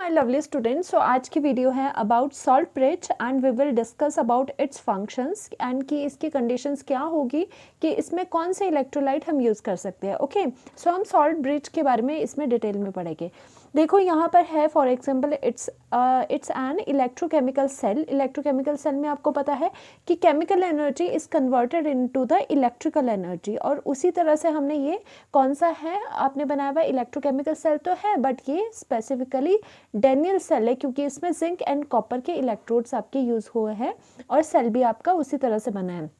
My lovely students, सो आज की video है about salt bridge and we will discuss about its functions and कि इसकी कंडीशंस क्या होगी कि इसमें कौन से इलेक्ट्रोलाइट हम यूज़ कर सकते हैं। ओके, सो हम सॉल्ट ब्रिज के बारे में इसमें डिटेल में पढ़ेंगे। देखो यहाँ पर है for example it's an electrochemical cell. Electrochemical cell में आपको पता है कि chemical energy is converted into the electrical energy, और उसी तरह से हमने ये कौन सा है आपने बनाया हुआ इलेक्ट्रोकेमिकल सेल तो है, बट ये स्पेसिफिकली डेनियल सेल है क्योंकि इसमें जिंक एंड कॉपर के इलेक्ट्रोड्स आपके यूज़ हुए हैं और सेल भी आपका उसी तरह से बना है।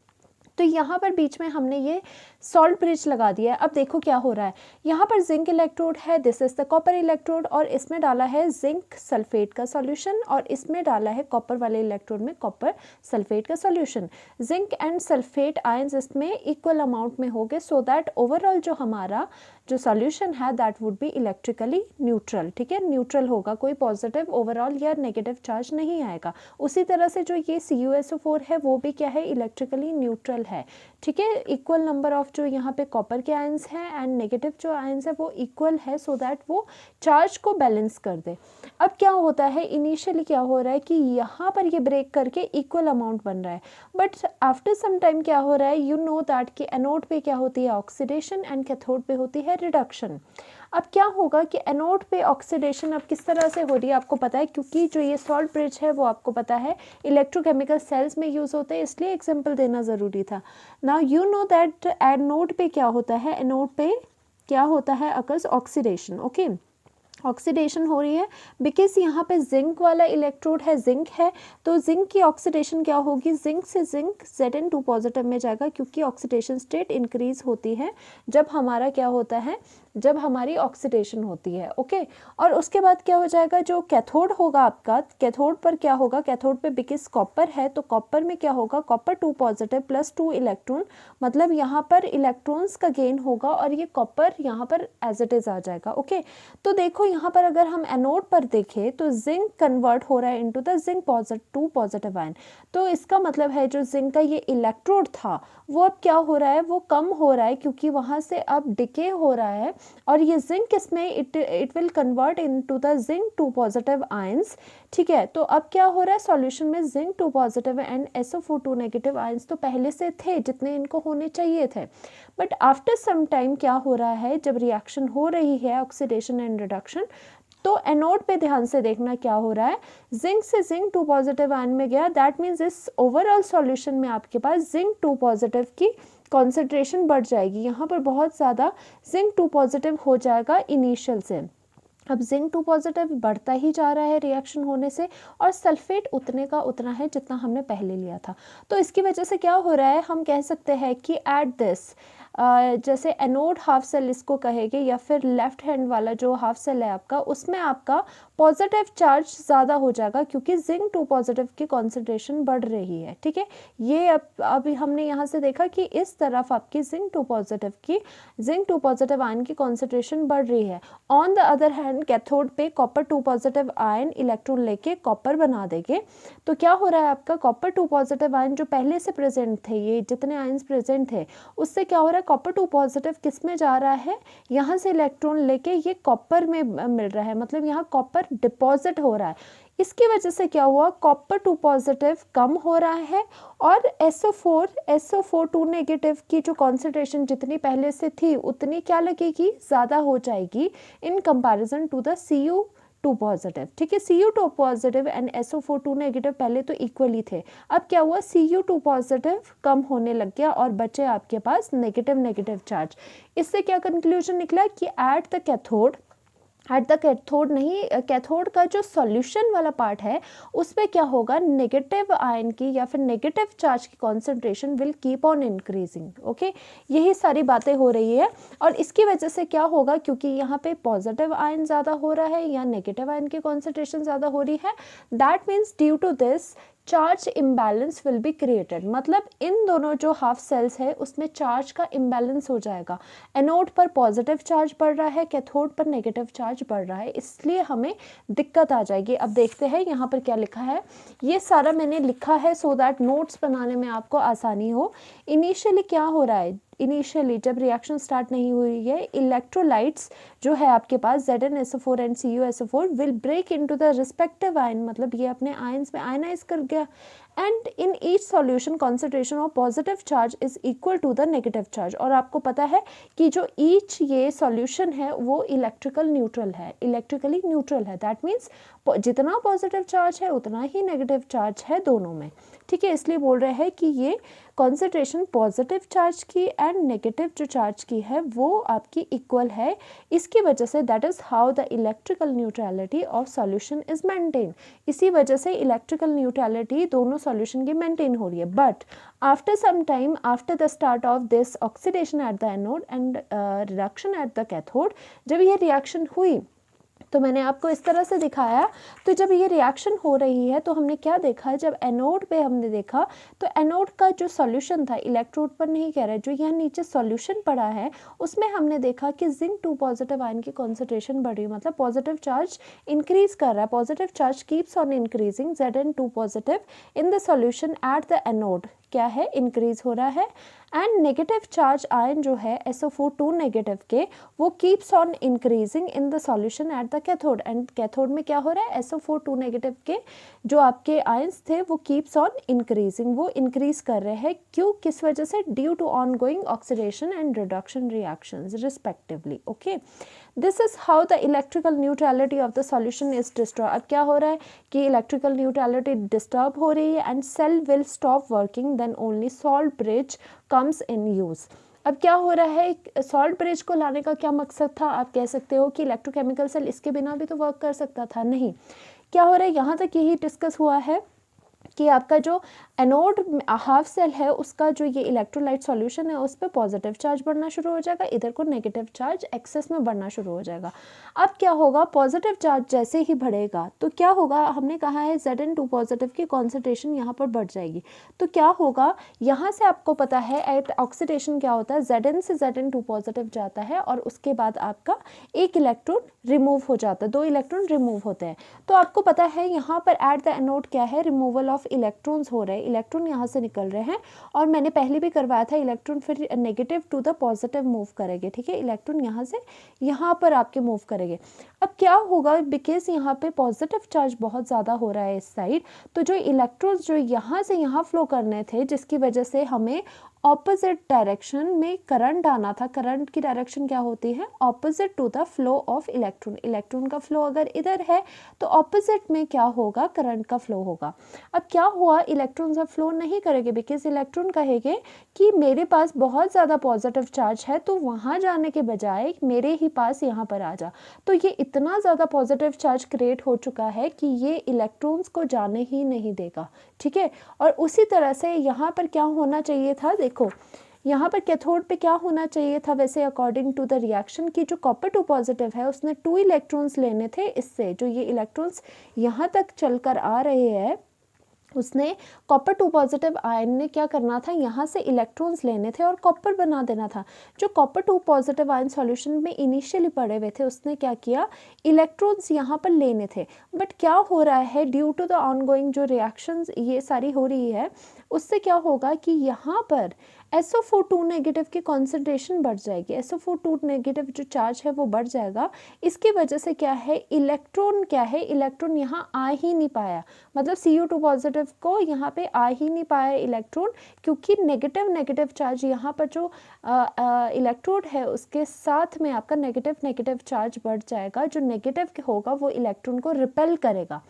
तो यहाँ पर बीच में हमने ये सॉल्ट ब्रिज लगा दिया है। अब देखो क्या हो रहा है, यहाँ पर जिंक इलेक्ट्रोड है, this is the copper electrode, और इसमें डाला है जिंक सल्फेट का सॉल्यूशन और इसमें डाला है कॉपर वाले इलेक्ट्रोड में कॉपर सल्फेट का solution. Zinc and sulphate ions इसमें इक्वल अमाउंट में हो गए सो दैट ओवरऑल जो हमारा जो सॉल्यूशन है that would be electrically neutral. ठीक है, न्यूट्रल होगा, कोई पॉजिटिव ओवरऑल या नेगेटिव चार्ज नहीं आएगा। उसी तरह से जो ये CuSO4 है वो भी क्या है, इलेक्ट्रिकली न्यूट्रल है। ठीक है, इक्वल नंबर ऑफ जो यहाँ पे कॉपर के आयंस हैं एंड नेगेटिव जो आयंस है वो इक्वल है सो दैट वो चार्ज को बैलेंस कर दे। अब क्या होता है, इनिशियली क्या हो रहा है कि यहाँ पर ये ब्रेक करके इक्वल अमाउंट बन रहा है, बट आफ्टर सम टाइम क्या हो रहा है, यू नो दैट कि एनोड पे क्या होती है ऑक्सीडेशन एंड कैथोड पे होती है रिडक्शन। अब क्या होगा कि एनोड पे ऑक्सीडेशन अब किस तरह से हो रही है आपको पता है, क्योंकि जो ये सॉल्ट ब्रिज है वो आपको पता है इलेक्ट्रोकेमिकल सेल्स में यूज़ होते हैं, इसलिए एग्जांपल देना ज़रूरी था। Now you know that anode पे क्या होता है, एनोड पे क्या होता है अकर्स ऑक्सीडेशन। ओके, ऑक्सीडेशन हो रही है बिकॉज यहाँ पे जिंक वाला इलेक्ट्रोड है, जिंक है, तो जिंक की ऑक्सीडेशन क्या होगी, जिंक से जिंक Zn2 पॉजिटिव में जाएगा क्योंकि ऑक्सीडेशन स्टेट इंक्रीज होती है जब हमारा क्या होता है, जब हमारी ऑक्सीडेशन होती है। ओके, और उसके बाद क्या हो जाएगा, जो कैथोड होगा आपका, कैथोड पर क्या होगा, कैथोड पे बिकॉज कॉपर है तो कॉपर में क्या होगा, कॉपर 2 पॉजिटिव प्लस 2 इलेक्ट्रॉन, मतलब यहाँ पर इलेक्ट्रॉन्स का गेन होगा और ये कॉपर यहाँ पर एज इट इज आ जाएगा। ओके, तो देखो यहाँ पर अगर हम एनोड पर देखें तो जिंक कन्वर्ट हो रहा है into the zinc positive 2 positive ion, तो इसका मतलब है जो जिंक का ये इलेक्ट्रोड था वो अब क्या हो रहा है, वो कम हो रहा है क्योंकि वहाँ से अब डिके हो रहा है और ये जिंक इसमें it will convert into the zinc 2 positive ions. ठीक है, तो अब क्या हो रहा है, सॉल्यूशन में zinc 2 positive and SO4 2 negative ions तो पहले से थे जितने इनको होने चाहिए थे, बट आफ्टर सम टाइम क्या हो रहा है, जब रिएक्शन हो रही है ऑक्सीडेशन एंड रिडक्शन, तो एनोड पे ध्यान से देखना क्या हो रहा है, जिंक से जिंक 2 पॉजिटिव आयन में गया, दैट मीन्स इस ओवरऑल सॉल्यूशन में आपके पास जिंक 2 पॉजिटिव की कॉन्सेंट्रेशन बढ़ जाएगी, यहाँ पर बहुत ज़्यादा जिंक 2 पॉजिटिव हो जाएगा इनिशियल से। अब जिंक 2 पॉजिटिव बढ़ता ही जा रहा है रिएक्शन होने से और सल्फेट उतने का उतना है जितना हमने पहले लिया था, तो इसकी वजह से क्या हो रहा है, हम कह सकते हैं कि एट दिस जैसे एनोड हाफ सेल इसको कहेंगे या फिर लेफ्ट हैंड वाला जो हाफ सेल है आपका, उसमें आपका पॉजिटिव चार्ज ज़्यादा हो जाएगा क्योंकि जिंक 2 पॉजिटिव की कॉन्सेंट्रेशन बढ़ रही है। ठीक है, ये अब हमने यहाँ से देखा कि इस तरफ आपकी जिंक 2 पॉजिटिव आयन की कॉन्सेंट्रेशन बढ़ रही है। On the other hand cathode पे कॉपर 2 पॉजिटिव आयन इलेक्ट्रॉन लेके कॉपर बना देंगे, तो क्या हो रहा है आपका, कॉपर 2 पॉजिटिव आयन जो पहले से प्रेजेंट थे, ये जितने आयन्स प्रेजेंट थे उससे क्या हो रहा है, कॉपर 2 पॉजिटिव किस में जा रहा है, यहाँ से इलेक्ट्रॉन लेके ये कॉपर में मिल रहा है, मतलब यहाँ कॉपर डिपॉजिट हो रहा है। इसकी वजह से क्या हुआ, कॉपर 2 पॉजिटिव कम हो रहा है और SO4 2 नेगेटिव की जो कॉन्सेंट्रेशन जितनी पहले से थी उतनी क्या लगेगी, ज़्यादा हो जाएगी in comparison to the Cu2 positive. ठीक है, Cu2 positive and SO4 2 negative पहले तो इक्वली थे, अब क्या हुआ, Cu2 पॉजिटिव कम होने लग गया और बचे आपके पास नेगेटिव चार्ज। इससे क्या कंक्लूजन निकला कि एट द कैथोड नहीं, कैथोड का जो सॉल्यूशन वाला पार्ट है उसमें क्या होगा, नेगेटिव आयन की या फिर नेगेटिव चार्ज की concentration will keep on increasing. Okay, यही सारी बातें हो रही है और इसकी वजह से क्या होगा, क्योंकि यहाँ पे पॉजिटिव आयन ज़्यादा हो रहा है या नेगेटिव आयन की कॉन्सेंट्रेशन ज़्यादा हो रही है, that means due to this charge imbalance will be created, मतलब इन दोनों जो हाफ सेल्स है उसमें चार्ज का इम्बैलेंस हो जाएगा। एनोड पर पॉजिटिव चार्ज बढ़ रहा है, कैथोड पर नेगेटिव चार्ज बढ़ रहा है, इसलिए हमें दिक्कत आ जाएगी। अब देखते हैं यहाँ पर क्या लिखा है, ये सारा मैंने लिखा है सो दैट नोट्स बनाने में आपको आसानी हो। इनिशियली क्या हो रहा है, इनिशियली जब रिएक्शन स्टार्ट नहीं हुई है, इलेक्ट्रोलाइट्स जो है आपके पास ZnSO4 and CuSO4 will break into the respective ion, मतलब ये अपने आयंस में आयनाइज कर गया, and in each solution concentration of positive charge is equal to the negative charge. और आपको पता है कि जो ईच ये सॉल्यूशन है वो इलेक्ट्रिकली न्यूट्रल है, दैट मीन्स जितना पॉजिटिव चार्ज है उतना ही नेगेटिव चार्ज है दोनों में, ठीक है। इसलिए बोल रहे हैं कि ये कॉन्सेंट्रेशन पॉजिटिव चार्ज की एंड नेगेटिव जो चार्ज की है वो आपकी इक्वल है। इसकी वजह से that is how the electrical neutrality of solution is maintain. इसी वजह से इलेक्ट्रिकल न्यूट्रलिटी दोनों सॉल्यूशन की मेंटेन हो रही है। But after some time, after the start of this oxidation at the anode and reduction at the cathode, जब ये रिएक्शन हुई तो मैंने आपको इस तरह से दिखाया, तो जब ये रिएक्शन हो रही है तो हमने क्या देखा, जब एनोड पे हमने देखा तो एनोड का जो सॉल्यूशन था, इलेक्ट्रोड पर नहीं कह रहे, जो यहाँ नीचे सॉल्यूशन पड़ा है उसमें हमने देखा कि जिंक 2 पॉजिटिव आयन की कॉन्सेंट्रेशन बढ़ रही है, मतलब पॉजिटिव चार्ज इंक्रीज कर रहा है, positive charge keeps on increasing, Zn2 positive in the solution at the anode क्या है, इंक्रीज हो रहा है, एंड नेगेटिव चार्ज आयन जो है SO4 नेगेटिव के वो keeps on increasing in the solution at the cathode, and cathode में क्या हो रहा है, SO4 नेगेटिव के जो आपके आयंस थे वो कीप्स ऑन इंक्रीजिंग, वो इंक्रीज कर रहे हैं, क्यों, किस वजह से, due to on going oxidation and reduction reactions respectively, okay. This is how the electrical neutrality of the solution is disturb. अब क्या हो रहा है कि इलेक्ट्रिकल न्यूट्रलिटी डिस्टर्ब हो रही है and cell will stop working, then only salt bridge comes in use. अब क्या हो रहा है, सॉल्ट ब्रिज को लाने का क्या मकसद था, आप कह सकते हो कि इलेक्ट्रोकेमिकल सेल इसके बिना भी तो वर्क कर सकता था, नहीं। क्या हो रहा है, यहाँ तक यही डिस्कस हुआ है कि आपका जो एनोड हाफ सेल है उसका जो ये इलेक्ट्रोलाइट सॉल्यूशन है उस पर पॉजिटिव चार्ज बढ़ना शुरू हो जाएगा, इधर को नेगेटिव चार्ज एक्सेस में बढ़ना शुरू हो जाएगा। अब क्या होगा, पॉजिटिव चार्ज जैसे ही बढ़ेगा तो क्या होगा, हमने कहा है Zn2 पॉजिटिव की कॉन्सेंट्रेशन यहाँ पर बढ़ जाएगी, तो क्या होगा, यहाँ से आपको पता है एट ऑक्सीडेशन क्या होता है, Zn से Zn2 पॉजिटिव जाता है और उसके बाद आपका एक इलेक्ट्रॉन रिमूव हो जाता है, 2 इलेक्ट्रॉन रिमूव होते हैं। तो आपको पता है यहाँ पर एट द एनोड क्या है, रिमूवल ऑफ इलेक्ट्रॉन्स हो रहे हैं, इलेक्ट्रॉन यहाँ से निकल रहे हैं, और मैंने पहले भी करवाया था, इलेक्ट्रॉन फिर negative to the positive move करेंगे, ठीक है, इलेक्ट्रॉन यहाँ से यहाँ पर आपके मूव करेंगे। अब क्या होगा, बिकॉज यहाँ पे पॉजिटिव चार्ज बहुत ज़्यादा हो रहा है इस साइड, तो जो इलेक्ट्रॉन्स जो यहाँ से यहाँ फ्लो करने थे, जिसकी वजह से हमें ऑपोजिट डायरेक्शन में करंट आना था, करंट की डायरेक्शन क्या होती है, opposite to the flow of electron, electron का फ्लो अगर इधर है तो ऑपोजिट में क्या होगा, करंट का फ्लो होगा। अब क्या हुआ, इलेक्ट्रॉन अब फ्लो नहीं करेंगे, बिकॉज इलेक्ट्रॉन कहेंगे कि मेरे पास बहुत ज़्यादा पॉजिटिव चार्ज है, तो वहाँ जाने के बजाय मेरे ही पास यहाँ पर आ जा। तो ये इतना ज़्यादा पॉजिटिव चार्ज क्रिएट हो चुका है कि ये इलेक्ट्रॉन्स को जाने ही नहीं देगा, ठीक है। और उसी तरह से यहाँ पर क्या होना चाहिए था, देखो यहाँ पर कैथोड पे क्या होना चाहिए था, वैसे अकॉर्डिंग टू द रिएक्शन की जो कॉपर 2 पॉजिटिव है उसने 2 इलेक्ट्रॉन्स लेने थे, इससे जो ये इलेक्ट्रॉन्स यहाँ तक चलकर आ रहे हैं उसने कॉपर 2 पॉजिटिव आयन ने क्या करना था, यहाँ से इलेक्ट्रॉन्स लेने थे और कॉपर बना देना था। जो कॉपर 2 पॉजिटिव आयन सॉल्यूशन में इनिशियली पड़े हुए थे उसने क्या किया, इलेक्ट्रॉन्स यहाँ पर लेने थे, बट क्या हो रहा है, ड्यू टू द ऑनगोइंग जो रिएक्शंस ये सारी हो रही है उससे क्या होगा कि यहाँ पर SO4 नेगेटिव की कॉन्सेंट्रेशन बढ़ जाएगी, SO4 नेगेटिव जो चार्ज है वो बढ़ जाएगा। इसकी वजह से क्या है, इलेक्ट्रॉन यहाँ आ ही नहीं पाया, मतलब Cu2 पॉजिटिव को यहाँ पे आ ही नहीं पाया इलेक्ट्रॉन, क्योंकि नेगेटिव चार्ज यहाँ पर जो इलेक्ट्रोड है उसके साथ में आपका नेगेटिव चार्ज बढ़ जाएगा, जो नेगेटिव होगा वो इलेक्ट्रॉन को रिपेल करेगा।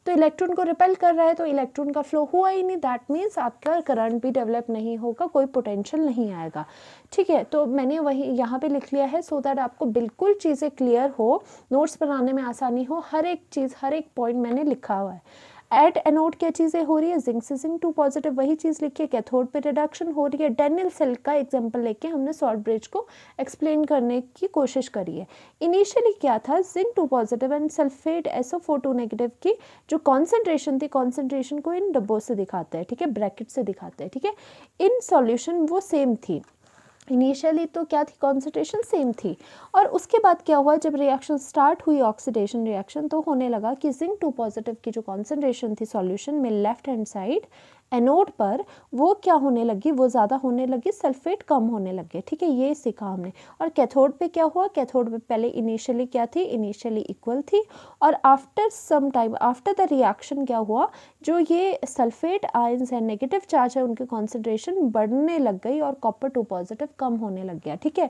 तो इलेक्ट्रॉन को रिपेल कर रहा है तो इलेक्ट्रॉन का फ्लो हुआ ही नहीं, दैट मीन्स आपका करंट भी डेवलप नहीं होगा, कोई पोटेंशियल नहीं आएगा, ठीक है। तो मैंने वही यहाँ पे लिख लिया है सो दैट आपको बिल्कुल चीज़ें क्लियर हो, नोट्स बनाने में आसानी हो, हर एक चीज़ हर एक पॉइंट मैंने लिखा हुआ है। एट एनोड क्या चीज़ें हो रही है, जिंक से Zn2 पॉजिटिव वही चीज़ लिखी है, कैथोड पे रिडक्शन हो रही है। डेनियल सेल का एग्जांपल लेके हमने सॉल्ट ब्रिज को एक्सप्लेन करने की कोशिश करी है। इनिशियली क्या था, Zn2 positive and sulphate SO4 negative की जो कॉन्सेंट्रेशन थी, कॉन्सेंट्रेशन को इन डब्बों से दिखाते हैं, ठीक है, ब्रैकेट से दिखाते हैं, ठीक है, इन सॉल्यूशन वो सेम थी, इनिशियली तो क्या थी, कॉन्सेंट्रेशन सेम थी। और उसके बाद क्या हुआ, जब रिएक्शन स्टार्ट हुई ऑक्सीडेशन रिएक्शन, तो होने लगा कि Zn2 पॉजिटिव की जो कॉन्सेंट्रेशन थी सॉल्यूशन में लेफ्ट हैंड साइड एनोड पर वो क्या होने लगी, वो ज़्यादा होने लगी, सल्फेट कम होने लगे, ठीक है, ये सीखा हमने। और कैथोड पे क्या हुआ, कैथोड पे पहले इनिशियली क्या थी, इनिशियली इक्वल थी, और after some time, after the reaction क्या हुआ, जो ये सल्फेट आयंस है, नेगेटिव चार्ज है, उनकी कॉन्सेंट्रेशन बढ़ने लग गई और कॉपर 2 पॉजिटिव कम होने लग गया, ठीक है।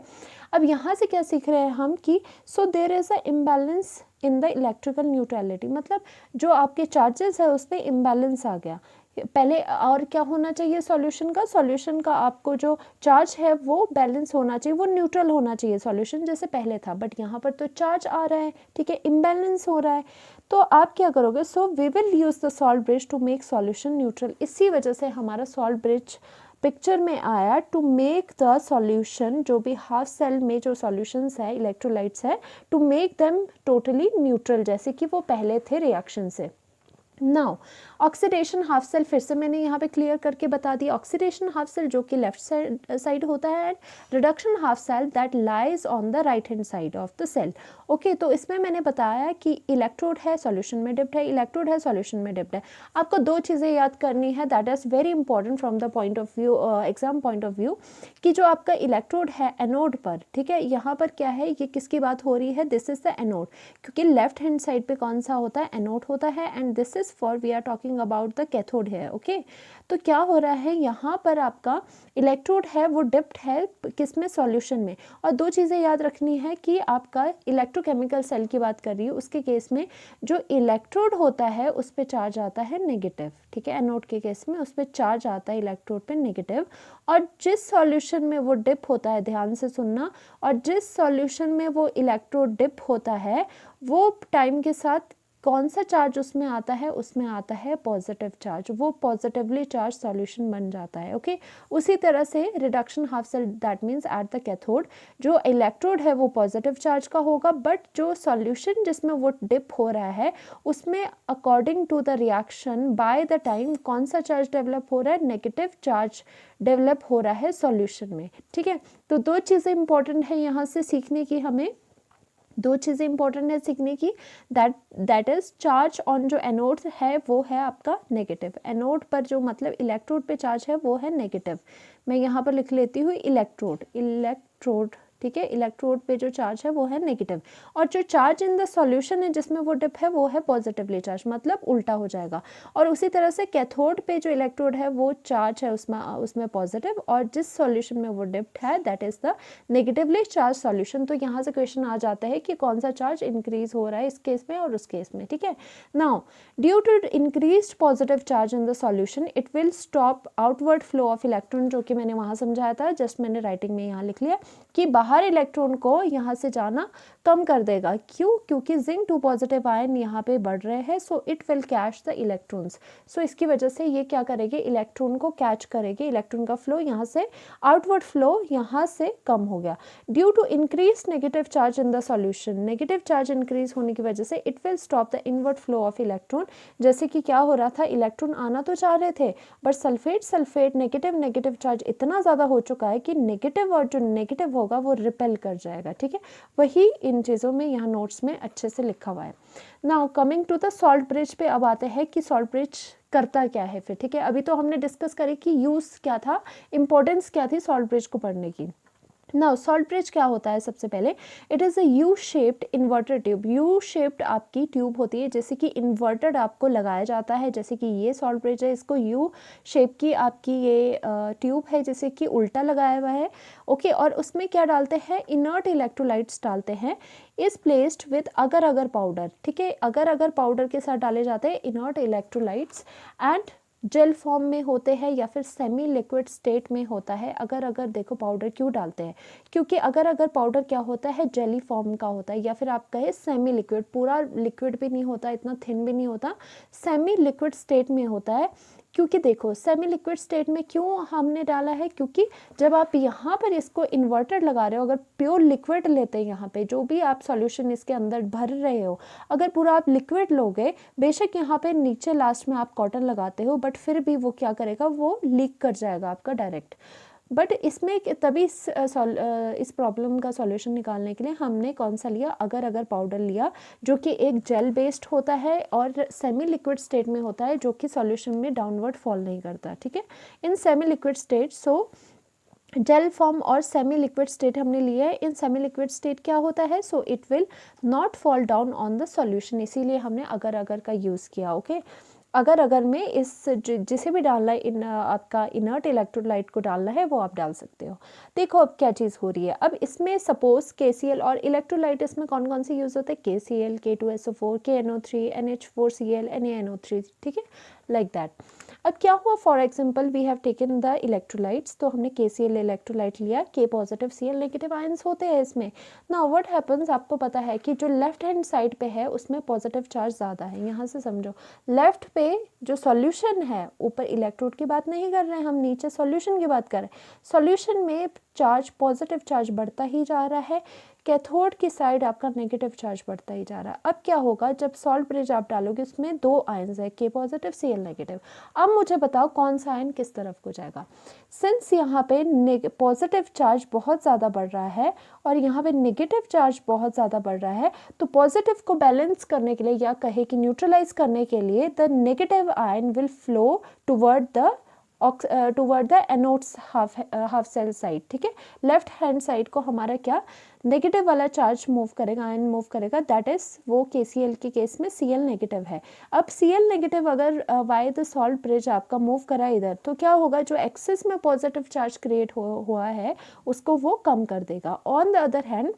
अब यहाँ से क्या सीख रहे हैं हम कि so there is a imbalance in the electrical neutrality, मतलब जो आपके चार्जेस है उसमें इम्बैलेंस आ गया। पहले और क्या होना चाहिए सॉल्यूशन का, सॉल्यूशन का आपको जो चार्ज है वो बैलेंस होना चाहिए, वो न्यूट्रल होना चाहिए सॉल्यूशन जैसे पहले था, बट यहाँ पर तो चार्ज आ रहा है, ठीक है, इम्बैलेंस हो रहा है। तो आप क्या करोगे, so we will use the salt bridge to make solution neutral. इसी वजह से हमारा सॉल्ट ब्रिज पिक्चर में आया, टू मेक द सॉल्यूशन, जो भी हाफ सेल में जो सॉल्यूशंस है, इलेक्ट्रोलाइट्स है, to make them totally neutral, जैसे कि वो पहले थे रिएक्शन से। नाउ ऑक्सीडेशन हाफ सेल, फिर से मैंने यहाँ पे क्लियर करके बता दिया, ऑक्सीडेशन हाफ सेल जो कि लेफ्ट साइड होता है, and reduction half cell that lies on the right hand side of the cell. Okay, तो इसमें मैंने बताया कि इलेक्ट्रोड है सॉल्यूशन में डिप्ड है, इलेक्ट्रोड है सॉल्यूशन में डिप्ड है। आपको दो चीज़ें याद करनी है, that is very important from the point of view, exam point of view, कि जो आपका इलेक्ट्रोड है एनोड पर, ठीक है, यहाँ पर क्या है, ये किसकी बात हो रही है, दिस इज द एनोड, क्योंकि लेफ्ट हैंड साइड पे कौन सा होता है, एनोड होता है, and this is for we are talking about the cathode है। ओके, तो क्या हो रहा है, यहाँ पर आपका इलेक्ट्रोड है वो डिप्ड है किसमें, सॉल्यूशन में। और दो चीज़ें याद रखनी है कि आपका इलेक्ट्रोकेमिकल सेल की बात कर रही हूँ, उसके केस में जो इलेक्ट्रोड होता है उस पर चार्ज आता है नेगेटिव, ठीक है, एनोड के केस में उस पर चार्ज आता है इलेक्ट्रोड पे नेगेटिव, और जिस सॉल्यूशन में वो डिप होता है, ध्यान से सुनना, और जिस सॉल्यूशन में वो इलेक्ट्रोड डिप होता है वो टाइम के साथ कौन सा चार्ज उसमें आता है, उसमें आता है पॉजिटिव चार्ज, वो पॉजिटिवली चार्ज सॉल्यूशन बन जाता है। ओके, उसी तरह से reduction half cell, that means at the cathode जो इलेक्ट्रोड है वो पॉजिटिव चार्ज का होगा, बट जो सॉल्यूशन जिसमें वो डिप हो रहा है उसमें according to the reaction by the time कौन सा चार्ज डेवलप हो रहा है, नेगेटिव चार्ज डेवलप हो रहा है सॉल्यूशन में, ठीक है। तो दो चीज़ें इंपॉर्टेंट है यहाँ से सीखने की, हमें दो चीज़ें इंपॉर्टेंट है सीखने की, दैट इज चार्ज ऑन जो एनोड है वो है आपका नेगेटिव, एनोड पर जो मतलब इलेक्ट्रोड पे चार्ज है वो है नेगेटिव। मैं यहाँ पर लिख लेती हूँ इलेक्ट्रोड, ठीक है, इलेक्ट्रोड पे जो चार्ज है वो है नेगेटिव, और जो चार्ज इन द सॉल्यूशन है जिसमें वो डिप है वो है पॉजिटिवली चार्ज, मतलब उल्टा हो जाएगा। और उसी तरह से कैथोड पे जो इलेक्ट्रोड है वो चार्ज है उसमें पॉजिटिव, और जिस सॉल्यूशन में वो डिप्ड है that is the negatively charge solution. तो यहाँ से क्वेश्चन आ जाता है कि कौन सा चार्ज इंक्रीज हो रहा है इस केस में और उस केस में, ठीक है। Now due to increase positive charge in the solution it will stop outward flow of electron, जो कि मैंने वहाँ समझाया था, जस्ट मैंने राइटिंग में यहाँ लिख लिया कि बाहर इलेक्ट्रॉन को यहाँ से जाना कम कर देगा। क्यों? क्योंकि जिंक 2 पॉजिटिव आयन यहाँ पे बढ़ रहे हैं, so it will catch the electrons. So इसकी वजह से ये क्या करेंगे, इलेक्ट्रॉन को कैच करेंगे, इलेक्ट्रॉन का फ्लो यहाँ से आउटवर्ड फ्लो यहाँ से कम हो गया। Due to increase negative charge in the solution, negative charge increase होने की वजह से it will stop the inward flow of electron. जैसे कि क्या हो रहा था, इलेक्ट्रॉन आना तो चाह रहे थे बट सल्फेट नेगेटिव चार्ज इतना ज़्यादा हो चुका है कि नेगेटिव और जो नेगेटिव होगा वो रिपेल कर जाएगा, ठीक है। वही इन चीज़ों में यहाँ नोट्स में अच्छे से लिखा हुआ है। Now coming to the salt bridge पे अब आते हैं कि सॉल्ट ब्रिज करता क्या है फिर, ठीक है। अभी तो हमने डिस्कस करी कि यूज़ क्या था, इंपॉर्टेंस क्या थी सॉल्ट ब्रिज को पढ़ने की। नाउ सॉल्ट ब्रिज क्या होता है, सबसे पहले it is a U shaped inverter tube. U shaped आपकी ट्यूब होती है, जैसे कि इन्वर्टेड आपको लगाया जाता है, जैसे कि ये सॉल्ट ब्रिज है, इसको यू शेप की आपकी ये ट्यूब है, जैसे कि उल्टा लगाया हुआ है। ओके, और उसमें क्या डालते हैं, इनर्ट इलेक्ट्रोलाइट्स डालते हैं, इज प्लेस्ड विद अगर अगर पाउडर, ठीक है, अगर अगर पाउडर के साथ डाले जाते हैं inert electrolytes, and jail form में होते हैं या फिर सेमी लिक्विड स्टेट में होता है। अगर अगर देखो पाउडर क्यों डालते हैं, क्योंकि अगर अगर पाउडर क्या होता है, जेली फॉर्म का होता है, या फिर आप कहे सेमी लिक्विड, पूरा लिक्विड भी नहीं होता, इतना थिन भी नहीं होता, सेमी लिक्विड स्टेट में होता है। क्योंकि देखो सेमी लिक्विड स्टेट में क्यों हमने डाला है, क्योंकि जब आप यहाँ पर इसको इन्वर्टेड लगा रहे हो, अगर प्योर लिक्विड लेते हैं यहाँ पे जो भी आप सॉल्यूशन इसके अंदर भर रहे हो, अगर पूरा आप लिक्विड लोगे, बेशक यहाँ पे नीचे लास्ट में आप कॉटन लगाते हो बट फिर भी वो क्या करेगा, वो लीक कर जाएगा आपका डायरेक्ट। बट इसमें तभी इस प्रॉब्लम का सॉल्यूशन निकालने के लिए हमने कौन सा लिया, अगर अगर पाउडर लिया, जो कि एक जेल बेस्ड होता है और सेमी लिक्विड स्टेट में होता है, जो कि सॉल्यूशन में डाउनवर्ड फॉल नहीं करता, ठीक है, in semi liquid state. So jail form और सेमी लिक्विड स्टेट हमने लिया है। इन सेमी लिक्विड स्टेट क्या होता है, सो it will not fall down on the solution, इसीलिए हमने अगर अगर का यूज़ किया। ओके, अगर अगर में इस जिसे भी डालना है, इन आपका इनर्ट इलेक्ट्रोलाइट को डालना है वो आप डाल सकते हो। देखो अब क्या चीज़ हो रही है, अब इसमें सपोज KCl और इलेक्ट्रोलाइट इसमें कौन कौन से यूज़ होते हैं, KCl, K2SO4, KNO3, NH4Cl, NaNO3, ठीक है, लाइक दैट। अब क्या हुआ, for example we have taken the electrolytes, तो हमने KCl इलेक्ट्रोलाइट लिया, K positive Cl negative ions होते हैं इसमें। नाउ व्हाट हैपन्स, आपको पता है कि जो लेफ्ट हैंड साइड पे है उसमें पॉजिटिव चार्ज ज़्यादा है। यहाँ से समझो, लेफ्ट पे जो सॉल्यूशन है, ऊपर इलेक्ट्रोड की बात नहीं कर रहे हैं हम, नीचे सॉल्यूशन की बात कर रहे हैं। सॉल्यूशन में चार्ज, पॉजिटिव चार्ज बढ़ता ही जा रहा है, कैथोड की साइड आपका नेगेटिव चार्ज बढ़ता ही जा रहा है। अब क्या होगा, जब सॉल्ट ब्रिज आप डालोगे उसमें 2 आयंस है, K पॉजिटिव Cl नेगेटिव। अब मुझे बताओ कौन सा आयन किस तरफ को जाएगा। सिंस यहाँ पे पॉजिटिव चार्ज बहुत ज़्यादा बढ़ रहा है और यहाँ पे नेगेटिव चार्ज बहुत ज़्यादा बढ़ रहा है, तो पॉजिटिव को बैलेंस करने के लिए, या कहे कि न्यूट्रलाइज करने के लिए, the negative ion will flow toward the anodes half sell side, ठीक है। लेफ्ट हैंड साइड को हमारा क्या, नेगेटिव वाला चार्ज मूव करेगा, आयन मूव करेगा, दैट इज वो KCl के केस में Cl नेगेटिव है। अब Cl नेगेटिव अगर वाई द सॉल्ट ब्रिज आपका मूव करा इधर, तो क्या होगा, जो एक्सेस में पॉजिटिव चार्ज क्रिएट हुआ है उसको वो कम कर देगा। ऑन द अदर हैंड,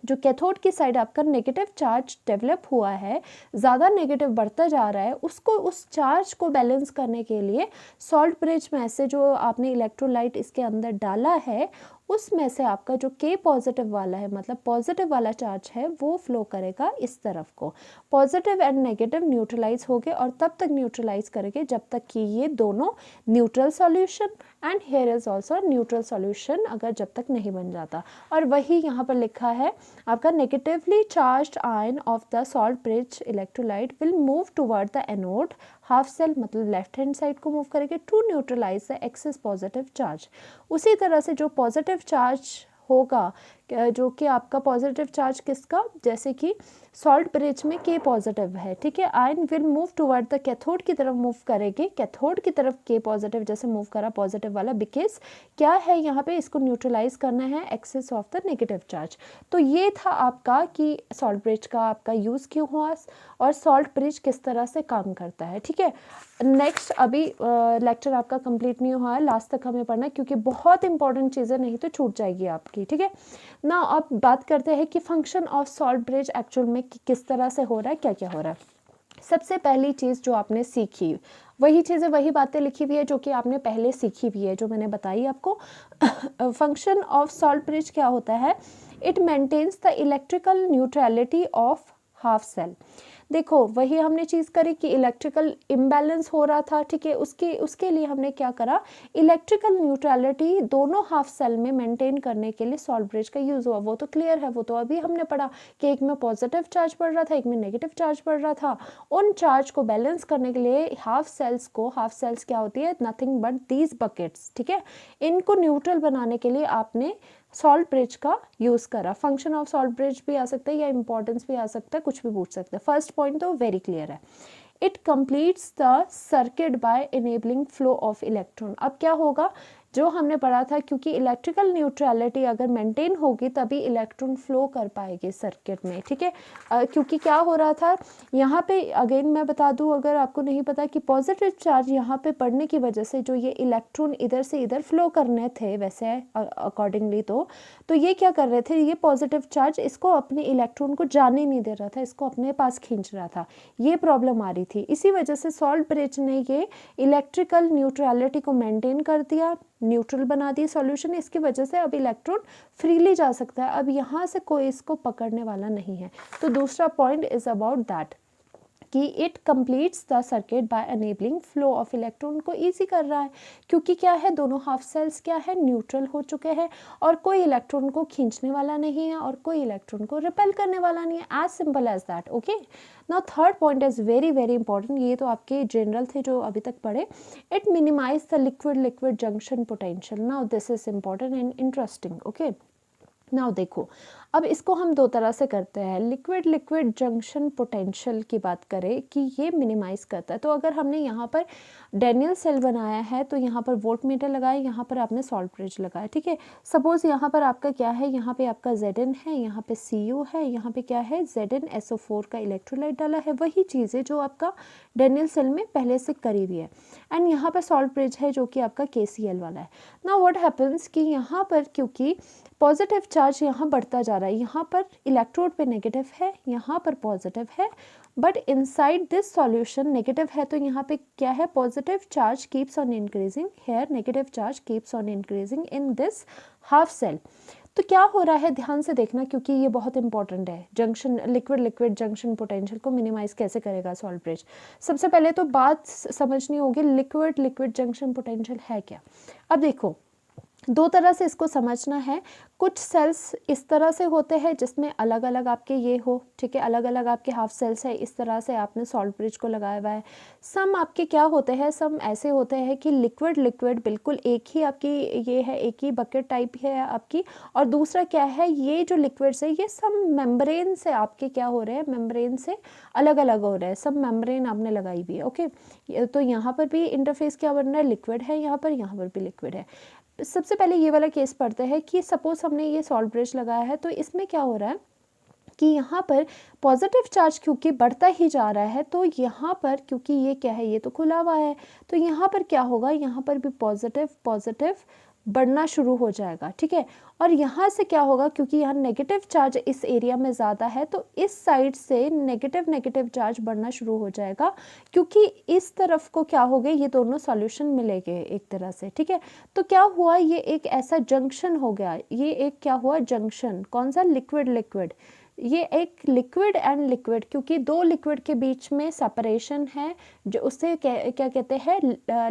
जो कैथोड की साइड आपका नेगेटिव चार्ज डेवलप हुआ है, ज़्यादा नेगेटिव बढ़ता जा रहा है, उसको, उस चार्ज को बैलेंस करने के लिए सॉल्ट ब्रिज में से जो आपने इलेक्ट्रोलाइट इसके अंदर डाला है, उसमें से आपका जो K पॉजिटिव वाला है, मतलब पॉजिटिव वाला चार्ज है, वो फ्लो करेगा इस तरफ को। पॉजिटिव एंड नेगेटिव न्यूट्रलाइज हो गए, और तब तक न्यूट्रलाइज करेंगे जब तक कि ये दोनों neutral solution and here is also neutral solution अगर जब तक नहीं बन जाता। और वही यहाँ पर लिखा है आपका, negatively charged ion of the salt bridge electrolyte will move toward the anode half cell, मतलब लेफ्ट हैंड साइड को मूव करेंगे to neutralize the excess positive charge. उसी तरह से जो पॉजिटिव चार्ज होगा, जो कि आपका पॉजिटिव चार्ज किसका, जैसे कि सॉल्ट ब्रिज में K पॉजिटिव है, ठीक है, ion will move toward the cathode की तरफ मूव करेंगे, कैथोड की तरफ K पॉजिटिव जैसे मूव करा पॉजिटिव वाला, बिकॉज क्या है यहाँ पे, इसको न्यूट्रलाइज करना है excess of the negative charge. तो ये था आपका कि सॉल्ट ब्रिज का आपका यूज़ क्यों हुआ और सॉल्ट ब्रिज किस तरह से काम करता है, ठीक है। नेक्स्ट, अभी लेक्चर आपका कंप्लीट नहीं हुआ है, लास्ट तक हमें पढ़ना है क्योंकि बहुत इंपॉर्टेंट चीज़ें, नहीं तो छूट जाएगी आपकी, ठीक है ना। अब बात करते हैं कि function of salt bridge actual में किस तरह से हो रहा है, क्या क्या हो रहा है। सबसे पहली चीज़ जो आपने सीखी, वही चीज़ें, वही बातें लिखी हुई है जो कि आपने पहले सीखी हुई है, जो मैंने बताई आपको। फंक्शन ऑफ सॉल्ट ब्रिज क्या होता है, it maintains the electrical neutrality of half cell. देखो वही हमने चीज़ करी कि इलेक्ट्रिकल इम्बैलेंस हो रहा था, ठीक है, उसके लिए हमने क्या करा, इलेक्ट्रिकल न्यूट्रलिटी दोनों हाफ सेल में मेंटेन करने के लिए सॉल्ट ब्रिज का यूज़ हुआ। वो तो क्लियर है, वो तो अभी हमने पढ़ा कि एक में पॉजिटिव चार्ज पड़ रहा था, एक में नेगेटिव चार्ज पड़ रहा था। उन चार्ज को बैलेंस करने के लिए हाफ सेल्स क्या होती है, नथिंग बट दीज बकेट्स, ठीक है, इनको न्यूट्रल बनाने के लिए आपने सॉल्ट ब्रिज का यूज़ करा। फंक्शन ऑफ सॉल्ट ब्रिज भी आ सकता है या इंपॉर्टेंस भी आ सकता है, कुछ भी पूछ सकते हैं। फर्स्ट पॉइंट तो वेरी क्लियर है, it completes the circuit by enabling flow of electron. अब क्या होगा, जो हमने पढ़ा था, क्योंकि इलेक्ट्रिकल न्यूट्रलिटी अगर मेंटेन होगी तभी इलेक्ट्रॉन फ्लो कर पाएंगे सर्किट में, ठीक है। क्योंकि क्या हो रहा था यहाँ पे, अगेन मैं बता दूँ अगर आपको नहीं पता, कि पॉजिटिव चार्ज यहाँ पे पड़ने की वजह से जो ये इलेक्ट्रॉन इधर से इधर फ्लो करने थे वैसे अकॉर्डिंगली, तो ये क्या कर रहे थे, ये पॉजिटिव चार्ज इसको अपने इलेक्ट्रॉन को जाने नहीं दे रहा था, इसको अपने पास खींच रहा था, ये प्रॉब्लम आ रही थी। इसी वजह से सॉल्ट ब्रिज ने ये इलेक्ट्रिकल न्यूट्रलिटी को मेंटेन कर दिया, न्यूट्रल बना दी सॉल्यूशन। इसकी वजह से अब इलेक्ट्रॉन फ्रीली जा सकता है, अब यहाँ से कोई इसको पकड़ने वाला नहीं है। तो दूसरा पॉइंट इज अबाउट दैट। कि it completes the circuit by enabling flow of electron को ईजी कर रहा है, क्योंकि क्या है, दोनों हाफ सेल्स क्या है, न्यूट्रल हो चुके हैं और कोई इलेक्ट्रॉन को खींचने वाला नहीं है और कोई इलेक्ट्रॉन को रिपेल करने वाला नहीं है, as simple as that. Okay, now third point is very very important, ये तो आपके जनरल थे जो अभी तक पढ़े। It minimize the liquid liquid junction potential. Now this is important and interesting. Okay, now देखो, अब इसको हम दो तरह से करते हैं। लिक्विड लिक्विड जंक्शन पोटेंशियल की बात करें कि ये मिनिमाइज करता है, तो अगर हमने यहाँ पर डैनियल सेल बनाया है तो यहाँ पर वोल्ट मीटर लगाया, यहाँ पर आपने सॉल्ट ब्रिज लगाया, ठीक है। सपोज यहाँ पर आपका क्या है, यहाँ पे आपका Zn है, यहाँ पे Cu है, यहाँ पे क्या है, ZnSO4 का इलेक्ट्रोलाइट डाला है, वही चीज़ है जो आपका डैनियल सेल में पहले से करी हुई है। एंड यहाँ पर सॉल्ट ब्रिज है जो कि आपका KCl वाला है। नाउ व्हाट हैपन्स कि यहाँ पर क्योंकि पॉजिटिव चार्ज यहाँ बढ़ता जा रहा है, यहाँ पर इलेक्ट्रोड पे नेगेटिव है, यहाँ पर पॉजिटिव है, but inside this solution negative है, तो यहाँ पे क्या है, positive charge keeps on increasing, here negative charge keeps on increasing in this half cell. तो क्या हो रहा है, ध्यान से देखना, क्योंकि ये बहुत इंपॉर्टेंट है। Junction liquid liquid junction potential को मिनिमाइज कैसे करेगा सॉल्ट ब्रिज। सबसे पहले तो बात समझनी होगी, लिक्विड लिक्विड जंक्शन पोटेंशियल है क्या। अब देखो, दो तरह से इसको समझना है। कुछ सेल्स इस तरह से होते हैं जिसमें अलग अलग आपके ये हो, ठीक है, अलग अलग आपके हाफ सेल्स है, इस तरह से आपने सॉल्ट ब्रिज को लगाया हुआ है। सम आपके क्या होते हैं, सम ऐसे होते हैं कि लिक्विड लिक्विड बिल्कुल एक ही आपकी ये है, एक ही बकेट टाइप है आपकी, और दूसरा क्या है, ये जो लिक्विड्स है ये सब मेम्ब्रेन से आपके क्या हो रहे हैं, मेम्ब्रेन से अलग अलग हो रहे हैं, सब मेम्ब्रेन आपने लगाई हुई है। ओके, तो यहाँ पर भी इंटरफेस क्या बन रहा है, लिक्विड है, यहाँ पर भी लिक्विड है। सबसे पहले ये वाला केस पढ़ते हैं कि सपोज हमने ये सॉल्ट ब्रिज लगाया है, तो इसमें क्या हो रहा है कि यहाँ पर पॉजिटिव चार्ज क्योंकि बढ़ता ही जा रहा है, तो यहाँ पर क्योंकि ये क्या है, ये तो खुला हुआ है, तो यहाँ पर क्या होगा, यहाँ पर भी पॉजिटिव पॉजिटिव बढ़ना शुरू हो जाएगा, ठीक है। और यहाँ से क्या होगा, क्योंकि यहाँ नेगेटिव चार्ज इस एरिया में ज़्यादा है, तो इस साइड से नेगेटिव नेगेटिव चार्ज बढ़ना शुरू हो जाएगा, क्योंकि इस तरफ को क्या हो गए, ये दोनों सॉल्यूशन मिलेंगे एक तरह से, ठीक है। तो क्या हुआ, ये एक ऐसा जंक्शन हो गया, ये एक क्या हुआ, जंक्शन, कौन सा, लिक्विड लिक्विड, ये एक लिक्विड एंड लिक्विड, क्योंकि दो लिक्विड के बीच में सेपरेशन है, जो उससे क्या कहते हैं,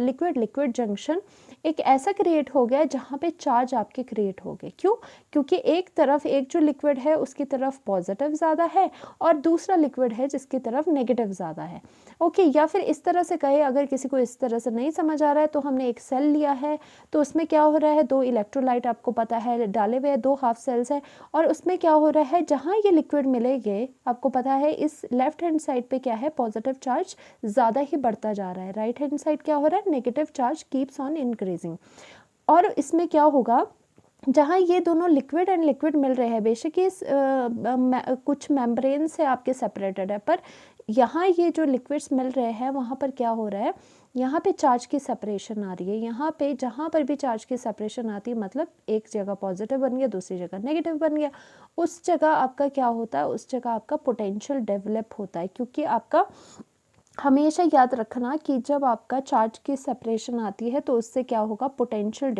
लिक्विड लिक्विड जंक्शन एक ऐसा क्रिएट हो गया जहाँ पे चार्ज आपके क्रिएट हो गए। क्यों, क्योंकि एक तरफ एक जो लिक्विड है उसकी तरफ पॉजिटिव ज़्यादा है और दूसरा लिक्विड है जिसकी तरफ नेगेटिव ज़्यादा है। ओके, या फिर इस तरह से कहे, अगर किसी को इस तरह से नहीं समझ आ रहा है, तो हमने एक सेल लिया है, तो उसमें क्या हो रहा है, दो इलेक्ट्रोलाइट आपको पता है डाले हुए हैं, दो हाफ सेल्स है, और उसमें क्या हो रहा है, जहाँ ये लिक्विड मिलेंगे, आपको पता है इस लेफ्ट हैंड साइड पे क्या है, पॉजिटिव चार्ज ज़्यादा ही बढ़ता जा रहा है, राइट हैंड साइड क्या हो रहा है, negative charge keeps on increasing. और इसमें क्या होगा, जहाँ ये दोनों लिक्विड एंड लिक्विड मिल रहे हैं, बेशक ये कुछ मेम्ब्रेन से आपके सेपरेटेड है, पर यहाँ ये जो लिक्विड्स मिल रहे हैं वहाँ पर क्या हो रहा है, यहाँ पे चार्ज की सेपरेशन आ रही है। यहाँ पे जहाँ पर भी चार्ज की सेपरेशन आती है, मतलब एक जगह पॉजिटिव बन गया, दूसरी जगह नेगेटिव बन गया, उस जगह आपका क्या होता है, उस जगह आपका पोटेंशियल डेवलप होता है। क्योंकि आपका हमेशा याद रखना कि जब आपका चार्ज की सेपरेशन आती है तो उससे क्या होगा, potential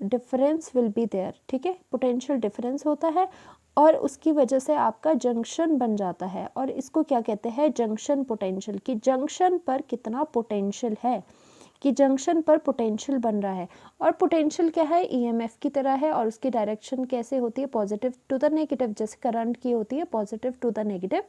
difference will be there, ठीक है, पोटेंशियल डिफरेंस होता है और उसकी वजह से आपका जंक्शन बन जाता है, और इसको क्या कहते हैं, जंक्शन पोटेंशियल, कि जंक्शन पर कितना पोटेंशियल है, कि जंक्शन पर पोटेंशियल बन रहा है। और पोटेंशियल क्या है, ईएमएफ की तरह है, और उसकी डायरेक्शन कैसे होती है, पॉजिटिव टू द नेगेटिव, जैसे करंट की होती है पॉजिटिव टू द नेगेटिव।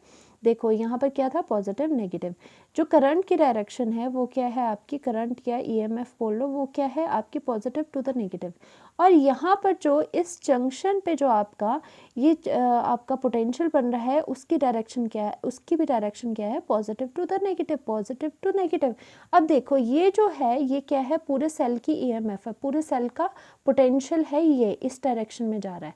देखो यहाँ पर क्या था, पॉजिटिव नेगेटिव, जो करंट की डायरेक्शन है वो क्या है आपकी, करंट या ईएमएफ बोल लो, वो क्या है आपकी पॉजिटिव टू द नेगेटिव। और यहाँ पर जो इस जंक्शन पे जो आपका ये आपका पोटेंशियल बन रहा है, उसकी डायरेक्शन क्या है, उसकी भी डायरेक्शन क्या है, positive to the negative, positive to negative. अब देखो ये जो है, ये क्या है, पूरे सेल की ईएमएफ है, पूरे सेल का पोटेंशियल है, ये इस डायरेक्शन में जा रहा है,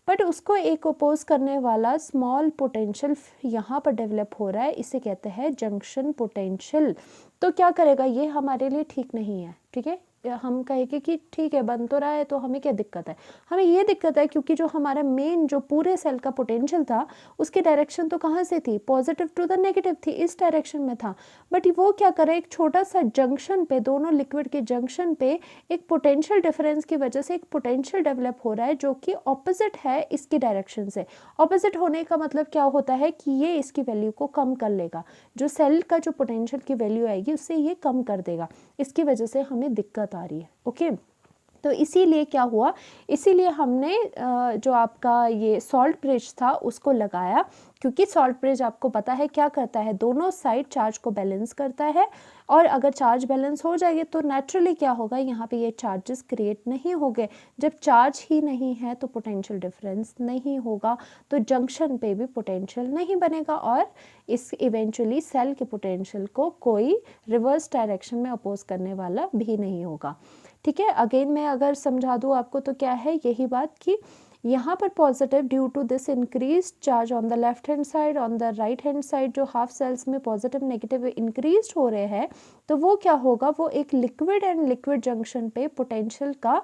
बट उसको एक अपोज करने वाला स्मॉल पोटेंशियल यहाँ पर डेवलप हो रहा है, इसे कहते हैं जंक्शन पोटेंशियल। तो क्या करेगा, ये हमारे लिए ठीक नहीं है, ठीक है, हम कहेंगे कि ठीक है बन तो रहा है तो हमें क्या दिक्कत है, हमें ये दिक्कत है क्योंकि जो हमारा मेन जो पूरे सेल का पोटेंशियल था उसकी डायरेक्शन तो कहाँ से थी, पॉजिटिव टू द नेगेटिव थी, इस डायरेक्शन में था। बट वो क्या करे, एक छोटा सा जंक्शन पे, दोनों लिक्विड के जंक्शन पे एक पोटेंशियल डिफरेंस की वजह से एक पोटेंशियल डेवलप हो रहा है जो कि ऑपोजिट है इसकी डायरेक्शन से। ऑपोजिट होने का मतलब क्या होता है कि ये इसकी वैल्यू को कम कर लेगा, जो सेल का जो पोटेंशियल की वैल्यू आएगी उससे ये कम कर देगा, इसकी वजह से हमें दिक्कत आ रही है। ओके, तो इसीलिए क्या हुआ, इसीलिए हमने जो आपका ये सॉल्ट ब्रिज था उसको लगाया, क्योंकि सॉल्ट ब्रिज आपको पता है क्या करता है, दोनों साइड चार्ज को बैलेंस करता है। और अगर चार्ज बैलेंस हो जाएगी तो नेचुरली क्या होगा, यहाँ पे ये चार्जेस क्रिएट नहीं होंगे। जब चार्ज ही नहीं है तो पोटेंशियल डिफरेंस नहीं होगा, तो जंक्शन पे भी पोटेंशियल नहीं बनेगा और इस इवेंचुअली सेल के पोटेंशियल को कोई रिवर्स डायरेक्शन में अपोज करने वाला भी नहीं होगा। ठीक है, अगेन मैं अगर समझा दूँ आपको तो क्या है यही बात कि यहाँ पर positive due to this increase charge on the left hand side, on the right hand side जो हाफ सेल्स में पॉजिटिव नेगेटिव इंक्रीज हो रहे हैं, तो वो क्या होगा, वो एक लिक्विड एंड लिक्विड जंक्शन पे पोटेंशियल का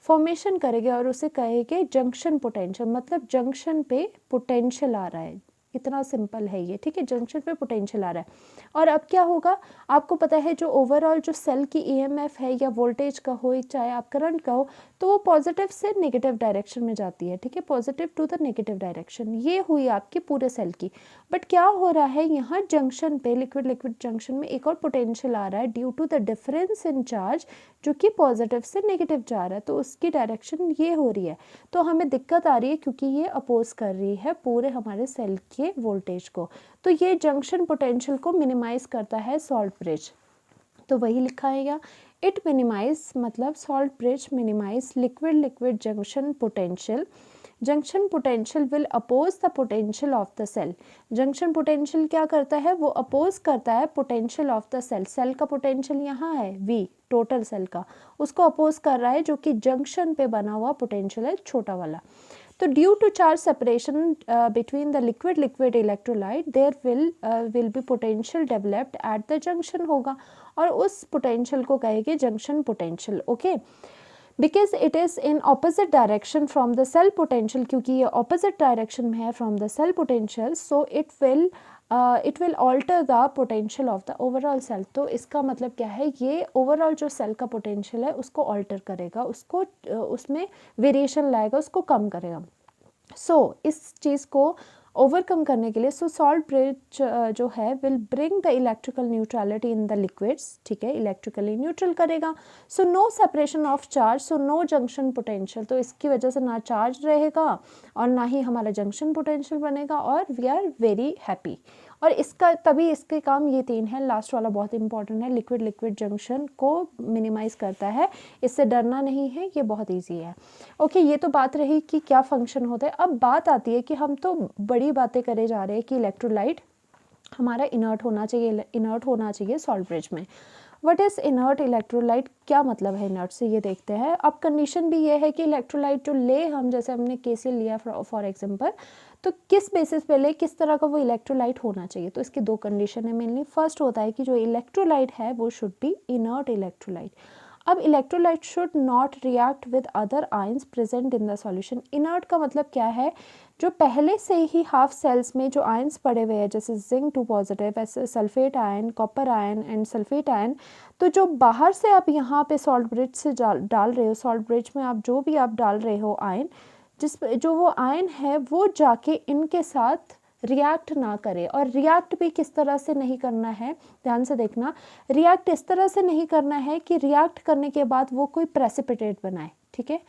फॉर्मेशन करेंगे और उसे कहेंगे जंक्शन पोटेंशियल, मतलब जंक्शन पे पोटेंशियल आ रहा है, इतना सिंपल है ये। ठीक है, जंक्शन पे पोटेंशियल आ रहा है। और अब क्या होगा, आपको पता है जो ओवरऑल जो सेल की ईएमएफ है या वोल्टेज का हो चाहे आप करंट का हो, तो वो पॉजिटिव से नेगेटिव डायरेक्शन में जाती है। ठीक है, positive to the negative direction, ये हुई आपकी पूरे सेल की। बट क्या हो रहा है यहाँ जंक्शन पे, लिक्विड लिक्विड जंक्शन में एक और पोटेंशियल आ रहा है due to the difference in charge, जो कि पॉजिटिव से नेगेटिव जा रहा है, तो उसकी डायरेक्शन ये हो रही है। तो हमें दिक्कत आ रही है क्योंकि ये अपोज कर रही है पूरे हमारे सेल के वोल्टेज को। तो ये जंक्शन पोटेंशियल को मिनिमाइज करता है सॉल्ट ब्रिज, तो वही लिखा है यहाँ, इट मिनिमाइज, मतलब salt bridge minimize liquid liquid junction potential. Junction potential will oppose the potential of the cell. Junction potential क्या करता है, वो अपोज करता है potential of the cell. Cell का पोटेंशियल यहाँ है V, टोटल सेल का, उसको अपोज कर रहा है जो कि जंक्शन पे बना हुआ पोटेंशियल है, छोटा वाला। तो due to charge separation between the liquid liquid electrolyte there will be potential developed at the junction होगा, और उस पोटेंशियल को कहेंगे junction potential. Okay, because it is in opposite direction from the cell potential, क्योंकि ये opposite direction में है from the cell potential, so it will alter the potential of the overall cell. तो इसका मतलब क्या है, ये ओवरऑल जो सेल का पोटेंशियल है उसको ऑल्टर करेगा, उसको उसमें वेरिएशन लाएगा, उसको कम करेगा। सो इस चीज़ को ओवरकम करने के लिए सॉल्ट ब्रिज जो है will bring the electrical neutrality in the liquids. ठीक है, इलेक्ट्रिकली न्यूट्रल करेगा। So no separation of charge, so no junction potential, तो इसकी वजह से ना चार्ज रहेगा और ना ही हमारा जंक्शन पोटेंशियल बनेगा, और वी आर वेरी हैप्पी। और इसका तभी इसके काम ये तीन है, लास्ट वाला बहुत इंपॉर्टेंट है, लिक्विड लिक्विड जंक्शन को मिनिमाइज करता है, इससे डरना नहीं है, ये बहुत इजी है। ओके, ये तो बात रही कि क्या फंक्शन होता है। अब बात आती है कि हम तो बड़ी बातें करे जा रहे हैं कि इलेक्ट्रोलाइट हमारा इनर्ट होना चाहिए सॉल्ट ब्रिज में। व्हाट इज़ इनर्ट इलेक्ट्रोलाइट, क्या मतलब है इनर्ट से, ये देखते हैं। अब कंडीशन भी ये है कि इलेक्ट्रोलाइट जो ले, हम जैसे हमने केसीएल लिया फॉर एग्जांपल, तो किस बेसिस पे ले, किस तरह का वो इलेक्ट्रोलाइट होना चाहिए। तो इसकी दो कंडीशन है मेनली। फर्स्ट होता है कि जो इलेक्ट्रोलाइट है वो शुड बी इनर्ट इलेक्ट्रोलाइट। अब electrolyte should not react with other ions present in the solution. Inert का मतलब क्या है, जो पहले से ही हाफ सेल्स में जो आयंस पड़े हुए हैं, जैसे जिंक 2 पॉजिटिव, ऐसे sulphate ion, copper ion and sulphate ion, तो जो बाहर से आप यहाँ पे सॉल्ट ब्रिज से डाल रहे हो, सॉल्ट ब्रिज में आप जो भी आप डाल रहे हो आयन, जो वो आयन है वो जाके इनके साथ रिएक्ट ना करे। और रिएक्ट भी किस तरह से नहीं करना है, ध्यान से देखना, रिएक्ट इस तरह से नहीं करना है कि रिएक्ट करने के बाद वो कोई प्रेसिपिटेट बनाए। ठीक है,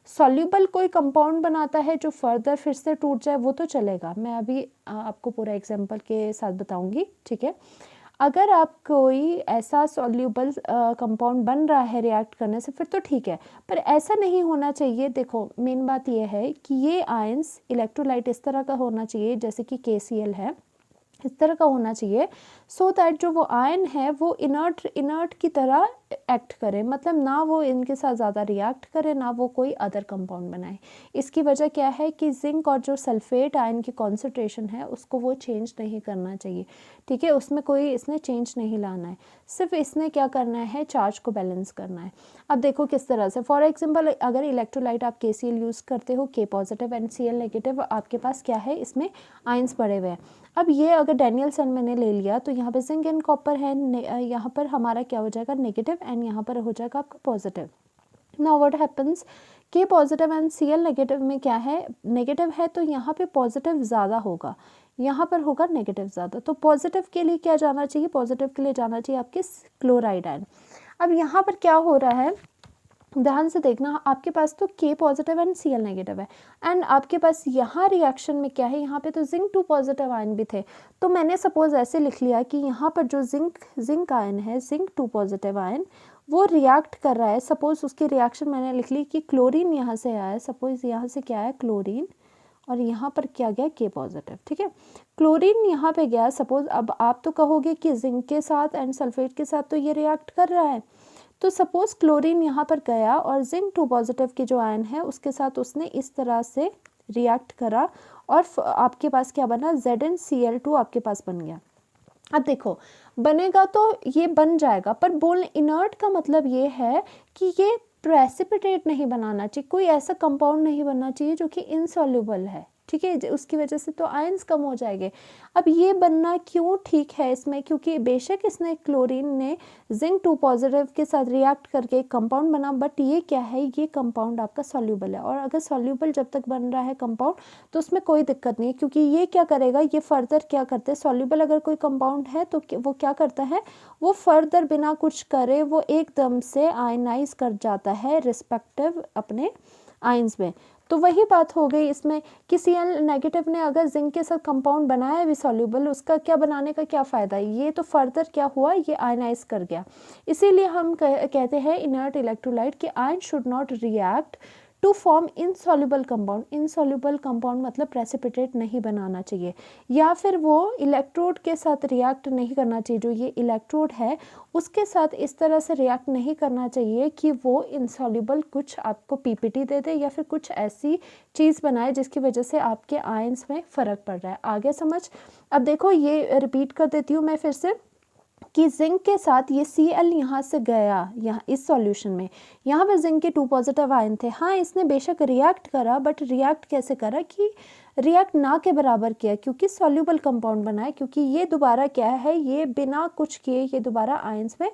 सॉल्यूबल कोई कंपाउंड बनाता है जो फर्दर फिर से टूट जाए वो तो चलेगा, मैं अभी आपको पूरा एग्जांपल के साथ बताऊंगी। ठीक है, अगर आप कोई ऐसा सॉल्यूबल कंपाउंड बन रहा है रिएक्ट करने से फिर तो ठीक है, पर ऐसा नहीं होना चाहिए। देखो मेन बात यह है कि ये आयंस इलेक्ट्रोलाइट इस तरह का होना चाहिए जैसे कि KCl है, इस तरह का होना चाहिए, सो दैट जो वो आयन है वो इनर्ट की तरह एक्ट करे, मतलब ना वो इनके साथ ज़्यादा रिएक्ट करे, ना वो कोई अदर कंपाउंड बनाए। इसकी वजह क्या है कि जिंक और जो सल्फेट आयन की कॉन्सेंट्रेशन है उसको वो चेंज नहीं करना चाहिए, ठीक है, उसमें कोई इसने चेंज नहीं लाना है, सिर्फ इसने क्या करना है, चार्ज को बैलेंस करना है। अब देखो किस तरह से, फॉर एग्जाम्पल अगर इलेक्ट्रोलाइट आप KCl यूज़ करते हो, K positive and Cl negative, आपके पास क्या है, इसमें आयंस पड़े हुए हैं। अब ये अगर डेनियल्सन मैंने ले लिया तो यहाँ पे जिंक एंड कॉपर है, यहाँ पर हमारा क्या हो जाएगा, नेगेटिव, एंड यहाँ पर हो जाएगा आपका positive. Now what happens, K positive and Cl negative में क्या है, नेगेटिव है तो यहाँ पे पॉजिटिव ज़्यादा होगा, यहाँ पर होगा नेगेटिव ज़्यादा, तो पॉजिटिव के लिए क्या जाना चाहिए, पॉजिटिव के लिए जाना चाहिए आपके क्लोराइड आयन। अब यहाँ पर क्या हो रहा है, ध्यान से देखना, आपके पास तो K positive and Cl negative है, एंड आपके पास यहाँ रिएक्शन में क्या है, यहाँ पे तो जिंक 2 पॉजिटिव आयन भी थे, तो मैंने सपोज ऐसे लिख लिया कि यहाँ पर जो जिंक आयन है, जिंक 2 पॉजिटिव आयन, वो रिएक्ट कर रहा है। सपोज उसकी रिएक्शन मैंने लिख ली कि क्लोरीन यहाँ से आया है, सपोज यहाँ से क्या है, क्लोरीन, और यहाँ पर क्या गया, K पॉजिटिव, ठीक है, क्लोरीन यहाँ पे गया सपोज। अब आप तो कहोगे कि जिंक के साथ एंड सल्फेट के साथ तो ये रिएक्ट कर रहा है, तो सपोज क्लोरीन यहाँ पर गया और जिंक 2 पॉजिटिव की जो आयन है उसके साथ उसने इस तरह से रिएक्ट करा, और आपके पास क्या बना, ZnCl2 आपके पास बन गया। अब देखो बनेगा तो ये बन जाएगा, पर बोल इनर्ट का मतलब ये है कि ये प्रेसिपिटेट नहीं बनाना चाहिए, कोई ऐसा कंपाउंड नहीं बनना चाहिए जो कि इनसॉल्युबल है, ठीक है, उसकी वजह से तो आयंस कम हो जाएंगे। अब ये बनना क्यों ठीक है इसमें, क्योंकि बेशक इसने क्लोरीन ने जिंक 2 पॉजिटिव के साथ रिएक्ट करके एक कंपाउंड बना, बट ये क्या है, ये कंपाउंड आपका सॉल्युबल है, और अगर सॉल्युबल जब तक बन रहा है कंपाउंड तो उसमें कोई दिक्कत नहीं है, क्योंकि ये क्या करेगा, ये फर्दर क्या करते हैं, सॉल्युबल अगर कोई कंपाउंड है तो वो क्या करता है, वो फर्दर बिना कुछ करे वो एकदम से आयनाइज कर जाता है रिस्पेक्टिव अपने आयंस में। तो वही बात हो गई इसमें कि Cl नेगेटिव ने अगर जिंक के साथ कंपाउंड बनाया भी सॉल्युबल, उसका क्या बनाने का क्या फ़ायदा, ये तो फर्दर क्या हुआ, ये आयनाइज कर गया। इसीलिए हम कहते हैं इनर्ट इलेक्ट्रोलाइट कि ion should not react to form insoluble compound. Insoluble compound मतलब प्रेसिपिटेट नहीं बनाना चाहिए, या फिर वो इलेक्ट्रोड के साथ रिएक्ट नहीं करना चाहिए, जो ये इलेक्ट्रोड है उसके साथ इस तरह से रिएक्ट नहीं करना चाहिए कि वो इनसॉल्युबल कुछ आपको PPT दे दे, या फिर कुछ ऐसी चीज़ बनाए जिसकी वजह से आपके आयंस में फ़र्क पड़ रहा है। आगे समझ। अब देखो ये रिपीट कर देती हूँ मैं फिर से कि जिंक के साथ ये Cl यहाँ से गया, यहाँ इस सॉल्यूशन में, यहाँ पर जिंक के 2 पॉजिटिव आयन थे, हाँ इसने बेशक रिएक्ट करा, बट रिएक्ट कैसे करा कि रिएक्ट ना के बराबर किया, क्योंकि सॉल्युबल कंपाउंड बना है, क्योंकि ये दोबारा क्या है, ये बिना कुछ किए ये दोबारा आयंस में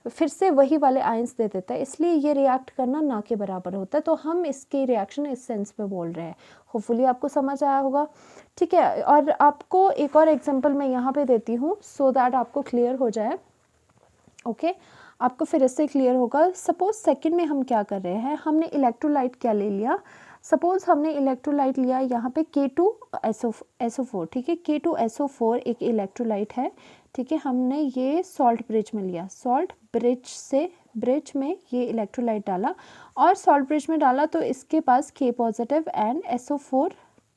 फिर से वही वाले आयंस दे देता है, इसलिए ये रिएक्ट करना ना के बराबर होता है। तो हम इसकी रिएक्शन इस सेंस में बोल रहे हैं। होपफुली आपको समझ आया होगा, ठीक है। और आपको एक और एग्जांपल मैं यहाँ पे देती हूँ सो दैट आपको क्लियर हो जाए। ओके, आपको फिर इससे क्लियर होगा। सपोज सेकंड में हम क्या कर रहे हैं, हमने इलेक्ट्रोलाइट क्या ले लिया, सपोज हमने इलेक्ट्रोलाइट लिया यहाँ पे K2SO4, ठीक है, K2SO4 एक इलेक्ट्रोलाइट है, ठीक है, हमने ये सॉल्ट ब्रिज में लिया, सॉल्ट ब्रिज में ये इलेक्ट्रोलाइट डाला, और सॉल्ट ब्रिज में डाला तो इसके पास K positive and SO4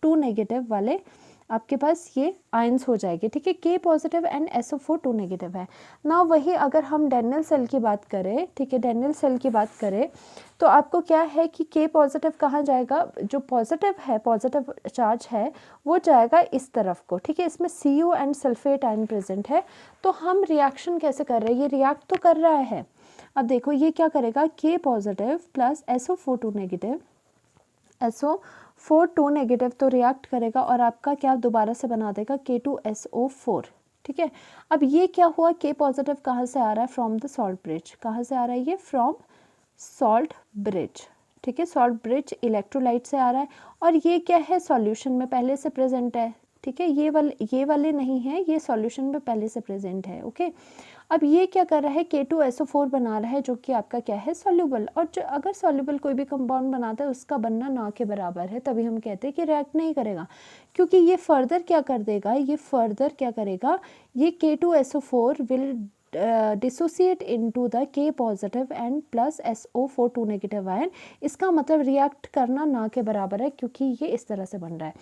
2 negative वाले आपके पास ये आयंस हो जाएंगे, ठीक है, K positive and SO4 2 negative है ना। वही अगर हम डेनियल सेल की बात करें, ठीक है, डेनियल सेल की बात करें तो आपको क्या है कि K पॉजिटिव कहाँ जाएगा, जो पॉजिटिव है, पॉजिटिव चार्ज है वो जाएगा इस तरफ को, ठीक है, इसमें Cu and sulphate ion present है। तो हम रिएक्शन कैसे कर रहे हैं, ये रिएक्ट तो कर रहा है। अब देखो ये क्या करेगा, K positive plus SO4 2 negative, SO4 2 negative तो रिएक्ट करेगा और आपका क्या दोबारा से बना देगा K2SO4, ठीक है। अब ये क्या हुआ, K पॉजिटिव कहाँ से आ रहा है, फ्रॉम द सॉल्ट ब्रिज, कहाँ से आ रहा है ये, फ्रॉम सॉल्ट ब्रिज, ठीक है, सॉल्ट ब्रिज इलेक्ट्रोलाइट से आ रहा है, और ये क्या है, सॉल्यूशन में पहले से प्रेजेंट है, ठीक है, ये वाले नहीं है, ये सॉल्यूशन में पहले से प्रेजेंट है। ओके, अब ये क्या कर रहा है, K2SO4 बना रहा है जो कि आपका क्या है, सॉल्युबल, और जो अगर सॉल्युबल कोई भी कंपाउंड बनाता है उसका बनना ना के बराबर है, तभी हम कहते हैं कि रिएक्ट नहीं करेगा, क्योंकि ये फर्दर क्या कर देगा, ये फर्दर क्या करेगा, ये K2SO4 will dissociate into the K positive and plus SO4 2 negative ion. इसका मतलब रिएक्ट करना ना के बराबर है, क्योंकि ये इस तरह से बन रहा है।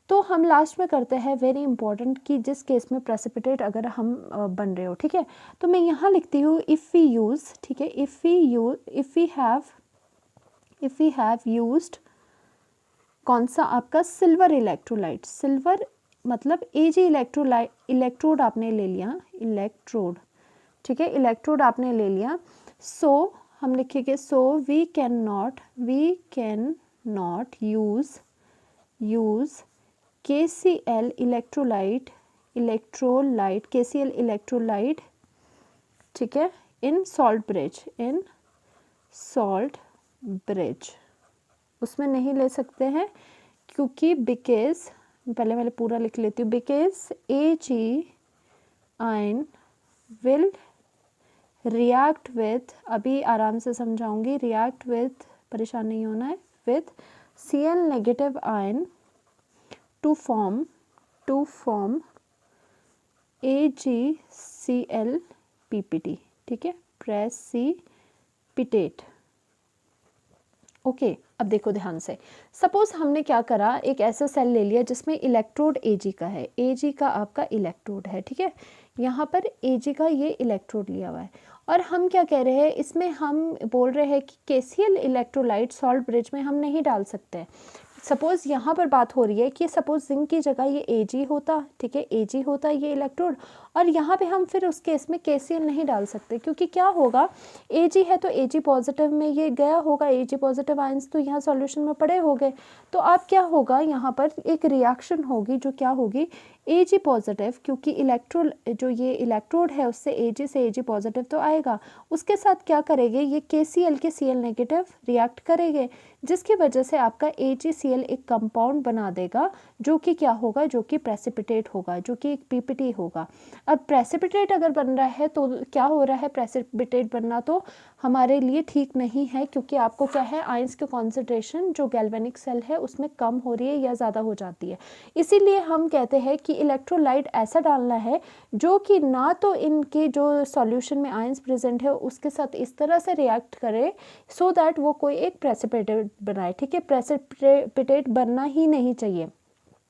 तो हम लास्ट में करते हैं वेरी इंपॉर्टेंट कि जिस केस में प्रेसिपिटेट अगर हम बन रहे हो, ठीक है, तो मैं यहाँ लिखती हूँ इफ़ वी यूज़, ठीक है, इफ़ वी हैव यूज्ड कौन सा आपका सिल्वर इलेक्ट्रोलाइट, सिल्वर मतलब एजी इलेक्ट्रोड आपने ले लिया, इलेक्ट्रोड, ठीक है, इलेक्ट्रोड आपने ले लिया। सो हम लिखेंगे so we can not use KCl electrolyte KCl electrolyte, ठीक है, इन सॉल्ट ब्रिज, उसमें नहीं ले सकते हैं क्योंकि बिकॉज, पहले मैं पूरा लिख लेती हूँ, because Ag ion will react with, अभी आराम से समझाऊंगी, रिएक्ट विथ, परेशान नहीं होना है, with Cl negative ion to form AgCl PPT, ठीक है, प्रेसिपिटेट। ओके, अब देखो ध्यान से, सपोज हमने क्या करा, एक ऐसा सेल ले लिया जिसमें इलेक्ट्रोड Ag का है, Ag का आपका इलेक्ट्रोड है, ठीक है, यहाँ पर Ag का ये इलेक्ट्रोड लिया हुआ है, और हम क्या कह रहे हैं, इसमें हम बोल रहे हैं कि KCl इलेक्ट्रोलाइट सॉल्ट ब्रिज में हम नहीं डाल सकते। सपोज़ यहाँ पर बात हो रही है कि सपोज़ जिंक की जगह ये Ag होता, ठीक है, Ag होता ये इलेक्ट्रोड, और यहाँ पे हम फिर उस केस में KCl नहीं डाल सकते, क्योंकि क्या होगा, Ag है तो Ag पॉजिटिव में ये गया होगा, Ag पॉजिटिव आयंस तो यहाँ सॉल्यूशन में पड़े हो गए, तो अब क्या होगा, यहाँ पर एक रिएक्शन होगी जो क्या होगी, Ag पॉजिटिव, क्योंकि जो ये इलेक्ट्रोड है उससे Ag से Ag पॉजिटिव तो आएगा, उसके साथ क्या करेंगे, ये KCl के Cl नेगेटिव रिएक्ट करेंगे, जिसकी वजह से आपका AgCl एक कंपाउंड बना देगा जो कि क्या होगा, जो कि प्रेसिपिटेट होगा, जो कि एक PPT होगा। अब प्रेसिपिटेट अगर बन रहा है तो क्या हो रहा है, प्रेसिपिटेट बनना तो हमारे लिए ठीक नहीं है, क्योंकि आपको क्या है, आयंस के कॉन्सेंट्रेशन जो गैल्वेनिक सेल है उसमें कम हो रही है या ज़्यादा हो जाती है। इसीलिए हम कहते हैं कि इलेक्ट्रोलाइट ऐसा डालना है जो कि ना तो इनके जो सॉल्यूशन में आयंस प्रेजेंट है उसके साथ इस तरह से रिएक्ट करे सो दैट वो कोई एक प्रेसिपिटेट बनाए, ठीक है, प्रेसिपिटेट बनना ही नहीं चाहिए,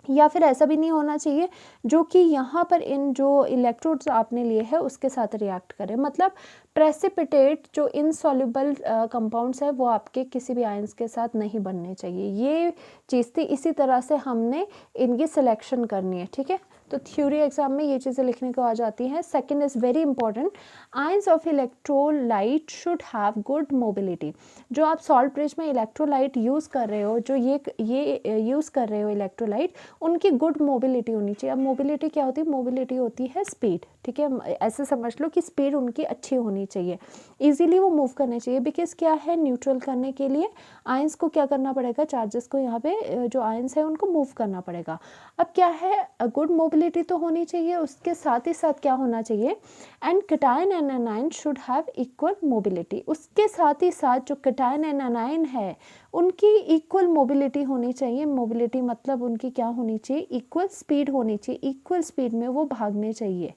या फिर ऐसा भी नहीं होना चाहिए जो कि यहाँ पर इन जो इलेक्ट्रोड्स आपने लिए हैं उसके साथ रिएक्ट करे, मतलब प्रेसिपिटेट जो इनसॉल्युबल कंपाउंड्स है वो आपके किसी भी आयंस के साथ नहीं बनने चाहिए, ये चीज़ थी। इसी तरह से हमने इनकी सिलेक्शन करनी है, ठीक है, तो थ्योरी एग्जाम में ये चीज़ें लिखने को आ जाती हैं। Second is very important, ions of electrolyte should have good mobility, जो आप सॉल्ट ब्रिज में इलेक्ट्रोलाइट यूज़ कर रहे हो, जो ये यूज़ कर रहे हो इलेक्ट्रोलाइट, उनकी गुड मोबिलिटी होनी चाहिए। अब मोबिलिटी क्या होती है, मोबिलिटी होती है स्पीड, ठीक है, ऐसे समझ लो कि स्पीड उनकी अच्छी होनी चाहिए, इजीली वो मूव करने चाहिए, बिकॉज क्या है, न्यूट्रल करने के लिए आयंस को क्या करना पड़ेगा, चार्जेस को यहाँ पे जो आयंस है उनको मूव करना पड़ेगा। अब क्या है, गुड मोबिलिटी तो होनी चाहिए, उसके साथ ही साथ क्या होना चाहिए, and cation and anion should have equal mobility, उसके साथ ही साथ जो कैटायन एंड एनायन है उनकी इक्वल मोबिलिटी होनी चाहिए। मोबिलिटी मतलब उनकी क्या होनी चाहिए, इक्वल स्पीड होनी चाहिए, इक्वल स्पीड में वो भागने चाहिए।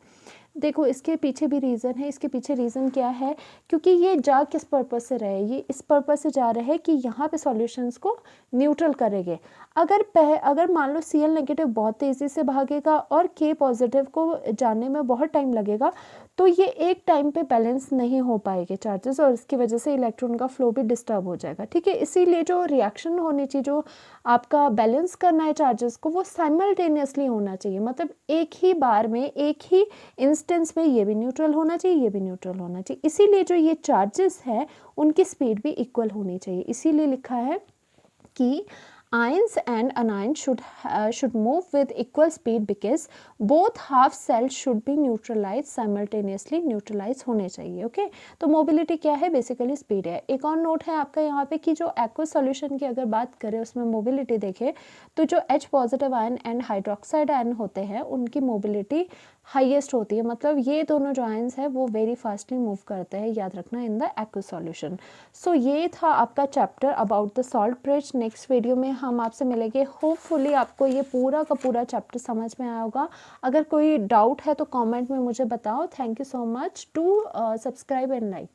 देखो इसके पीछे भी रीज़न है, इसके पीछे रीज़न क्या है, क्योंकि ये जा किस पर्पस से रहे, ये इस पर्पस से जा रहे हैं कि यहाँ पे सॉल्यूशंस को न्यूट्रल करेंगे। अगर मान लो Cl नेगेटिव बहुत तेज़ी से भागेगा और K पॉजिटिव को जाने में बहुत टाइम लगेगा, तो ये एक टाइम पे बैलेंस नहीं हो पाएंगे चार्जेस, और इसकी वजह से इलेक्ट्रॉन का फ्लो भी डिस्टर्ब हो जाएगा, ठीक है। इसीलिए जो रिएक्शन होनी चाहिए, जो आपका बैलेंस करना है चार्जेस को, वो साइमल्टेनियसली होना चाहिए, मतलब एक ही बार में, एक ही इंस्टेंस में ये भी न्यूट्रल होना चाहिए, ये भी न्यूट्रल होना चाहिए। इसीलिए जो ये चार्जेस है उनकी स्पीड भी इक्वल होनी चाहिए, इसीलिए लिखा है कि ions and anions should move with equal speed because both half cells should be neutralized simultaneously, neutralize होने चाहिए, ओके। तो मोबिलिटी क्या है, बेसिकली स्पीड है। एक और नोट है आपका यहाँ पे कि जो एक्वस सॉल्यूशन की अगर बात करें उसमें मोबिलिटी देखें तो जो H positive ion and hydroxide ion होते हैं उनकी मोबिलिटी हाईएस्ट होती है, मतलब ये दोनों जो आयंस है वो वेरी फास्टली मूव करते हैं, याद रखना, इन द एक्वस सॉल्यूशन। सो ये था आपका chapter about the salt bridge. Next video में हम आपसे मिलेंगे, होपफुली आपको ये पूरा का पूरा चैप्टर समझ में आया होगा। अगर कोई डाउट है तो कमेंट में मुझे बताओ। Thank you so much, to subscribe and like.